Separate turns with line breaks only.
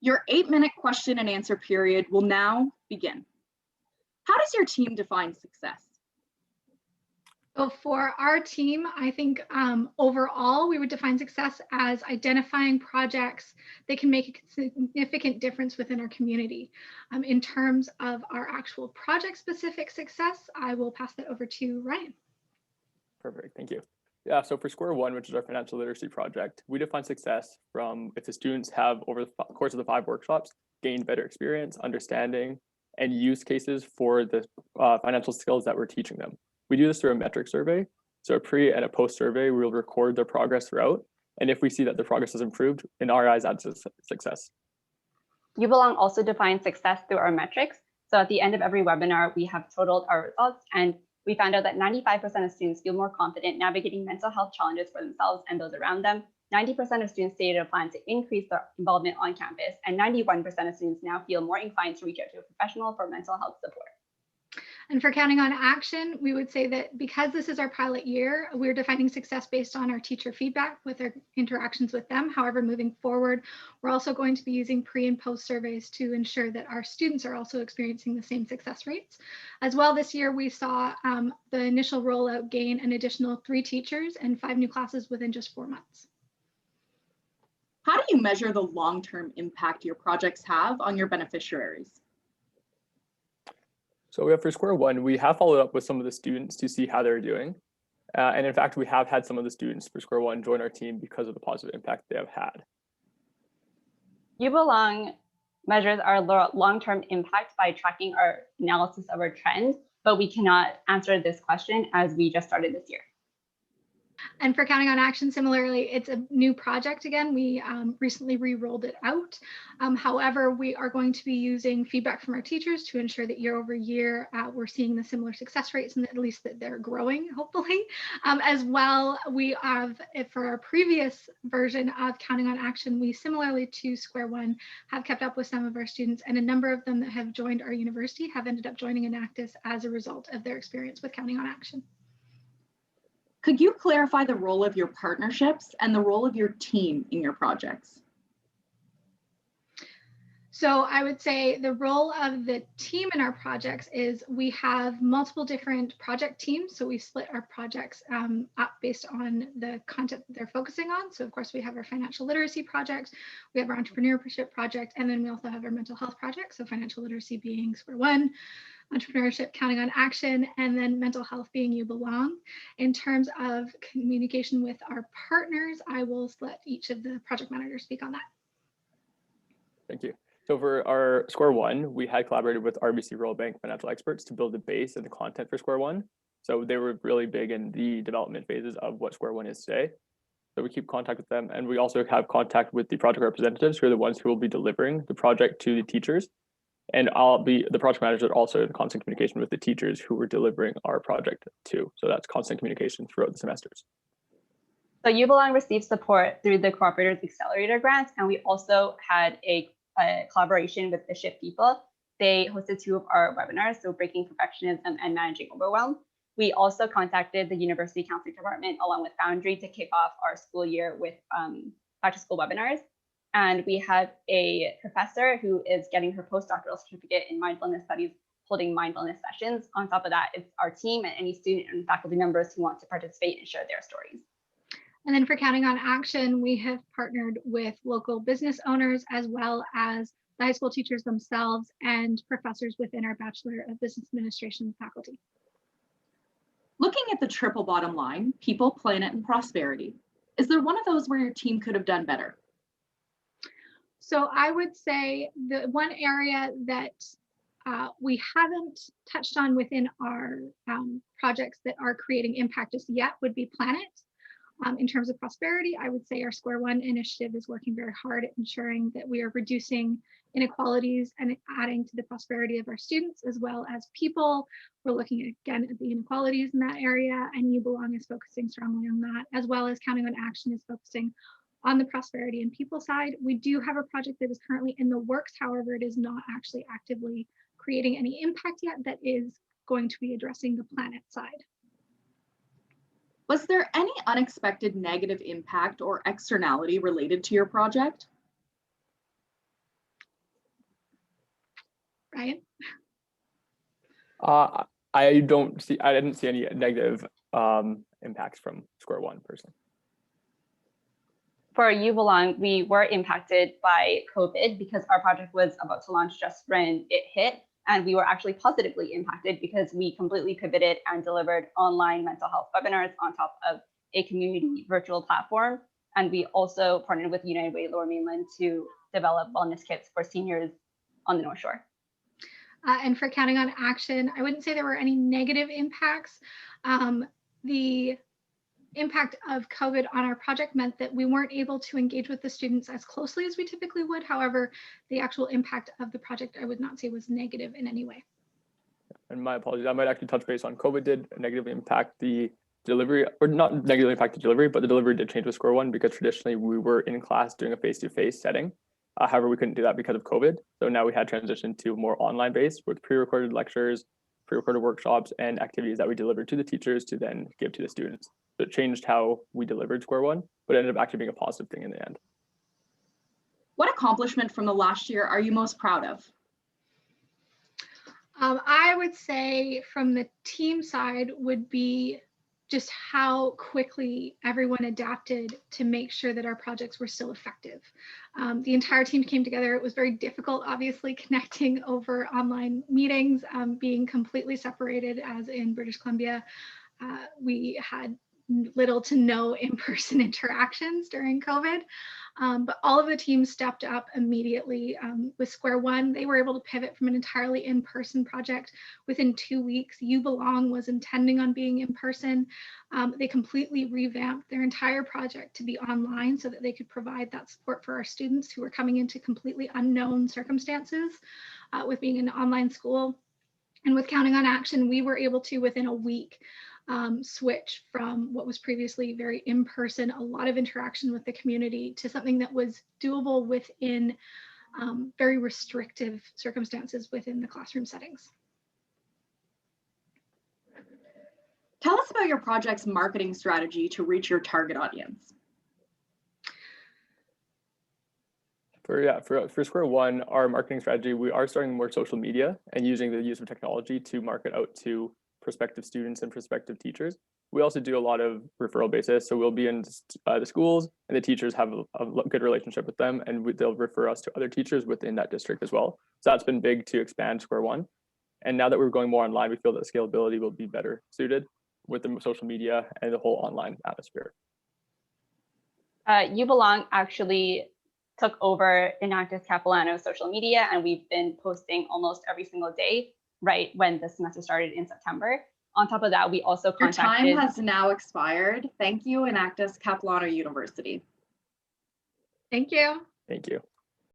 Your 8-minute question and answer period will now begin. How does your team define success?
So for our team, I think overall, we would define success as identifying projects that can make a significant difference within our community. In terms of our actual project-specific success, I will pass that over to Ryan.
Perfect, thank you. Yeah, so for Square One, which is our financial literacy project, we define success from if the students have, over the course of the 5 workshops, gained better experience, understanding, and use cases for the financial skills that we're teaching them. We do this through a metric survey. So a pre and a post survey, we'll record their progress throughout. And if we see that the progress has improved, in our eyes, that's a success.
You Belong also defines success through our metrics. So at the end of every webinar, we have totaled our results, and we found out that 95% of students feel more confident navigating mental health challenges for themselves and those around them. 90% of students stated a plan to increase their involvement on campus, and 91% of students now feel more inclined to reach out to a professional for mental health support.
And for Counting on Action, we would say that because this is our pilot year, we're defining success based on our teacher feedback with our interactions with them. However, moving forward, we're also going to be using pre and post surveys to ensure that our students are also experiencing the same success rates. As well, this year we saw the initial rollout gain an additional 3 teachers and 5 new classes within just 4 months.
How do you measure the long-term impact your projects have on your beneficiaries?
So we have for Square One, we have followed up with some of the students to see how they're doing. And in fact, we have had some of the students for Square One join our team because of the positive impact they have had.
You Belong measures our long-term impact by tracking our analysis of our trends, but we cannot answer this question as we just started this year.
And for Counting on Action, similarly, it's a new project again. We recently re-rolled it out. However, we are going to be using feedback from our teachers to ensure that year over year, we're seeing the similar success rates and at least that they're growing, hopefully. As well, we have, for our previous version of Counting on Action, we similarly to Square One have kept up with some of our students, and a number of them that have joined our university have ended up joining Enactus as a result of their experience with Counting on Action.
Could you clarify the role of your partnerships and the role of your team in your projects?
So I would say the role of the team in our projects is we have multiple different project teams. So we split our projects up based on the content that they're focusing on. So of course we have our financial literacy project, we have our entrepreneurship project, and then we also have our mental health project. So financial literacy being Square One, entrepreneurship, Counting on Action, and then mental health being You Belong. In terms of communication with our partners, I will let each of the project managers speak on that.
Thank you. So for our Square One, we had collaborated with RBC Royal Bank financial experts to build the base and the content for Square One. So they were really big in the development phases of what Square One is today. So we keep contact with them, and we also have contact with the project representatives, who are the ones who will be delivering the project to the teachers. And the project managers are also in constant communication with the teachers who were delivering our project too. So that's constant communication throughout the semesters.
So You Belong received support through the Cooperators Accelerator grants, and we also had a collaboration with the SHIFT people. They hosted 2 of our webinars, so Breaking Perfectionism and Managing Overwhelm. We also contacted the University Counseling Department along with Foundry to kick off our school year with back to school webinars. And we have a professor who is getting her postdoctoral certificate in mindfulness studies, holding mindfulness sessions. On top of that, it's our team and any student and faculty members who want to participate and share their stories.
And then for Counting on Action, we have partnered with local business owners as well as the high school teachers themselves and professors within our Bachelor of Business Administration faculty.
Looking at the triple bottom line, people, planet, and prosperity, is there one of those where your team could have done better?
So I would say the one area that we haven't touched on within our projects that are creating impact just yet would be planet. In terms of prosperity, I would say our Square One initiative is working very hard at ensuring that we are reducing inequalities and adding to the prosperity of our students as well as people. We're looking again at the inequalities in that area, and You Belong is focusing strongly on that, as well as Counting on Action is focusing on the prosperity and people side. We do have a project that is currently in the works. However, it is not actually actively creating any impact yet that is going to be addressing the planet side.
Was there any unexpected negative impact or externality related to your project?
Ryan?
I didn't see any negative impacts from Square One personally.
For U Belong, we were impacted by COVID because our project was about to launch just when it hit. And we were actually positively impacted because we completely pivoted and delivered online mental health webinars on top of a community virtual platform. And we also partnered with United Way Lower Mainland to develop wellness kits for seniors on the North Shore.
And for Counting on Action, I wouldn't say there were any negative impacts. The impact of COVID on our project meant that we weren't able to engage with the students as closely as we typically would. However, the actual impact of the project, I would not say was negative in any way.
And my apologies, I might actually touch base on COVID did negatively impact the delivery, or not negatively impact the delivery, but the delivery did change with Square One because traditionally we were in class doing a face-to-face setting. However, we couldn't do that because of COVID. So now we had transitioned to more online based with pre-recorded lectures, pre-recorded workshops, and activities that we delivered to the teachers to then give to the students. So it changed how we delivered Square One, but it ended up actually being a positive thing in the end.
What accomplishment from the last year are you most proud of?
I would say from the team side would be just how quickly everyone adapted to make sure that our projects were still effective. The entire team came together. It was very difficult, obviously, connecting over online meetings, being completely separated as in British Columbia. We had little to no in-person interactions during COVID, but all of the teams stepped up immediately. With Square One, they were able to pivot from an entirely in-person project within 2 weeks. You Belong was intending on being in person. They completely revamped their entire project to be online so that they could provide that support for our students who were coming into completely unknown circumstances with being an online school. And with Counting on Action, we were able to, within a week, switch from what was previously very in-person, a lot of interaction with the community, to something that was doable within very restrictive circumstances within the classroom settings.
Tell us about your project's marketing strategy to reach your target audience.
For Square One, our marketing strategy, we are starting more social media and using the use of technology to market out to prospective students and prospective teachers. We also do a lot of referral basis. So we'll be in the schools and the teachers have a good relationship with them and they'll refer us to other teachers within that district as well. So that's been big to expand Square One. And now that we're going more online, we feel that scalability will be better suited with the social media and the whole online atmosphere.
You Belong actually took over Nationals-Capilano social media, and we've been posting almost every single day right when the semester started in September. On top of that, we also contacted—
Your time has now expired. Thank you, Nationals-Capilano University.
Thank you.
Thank you.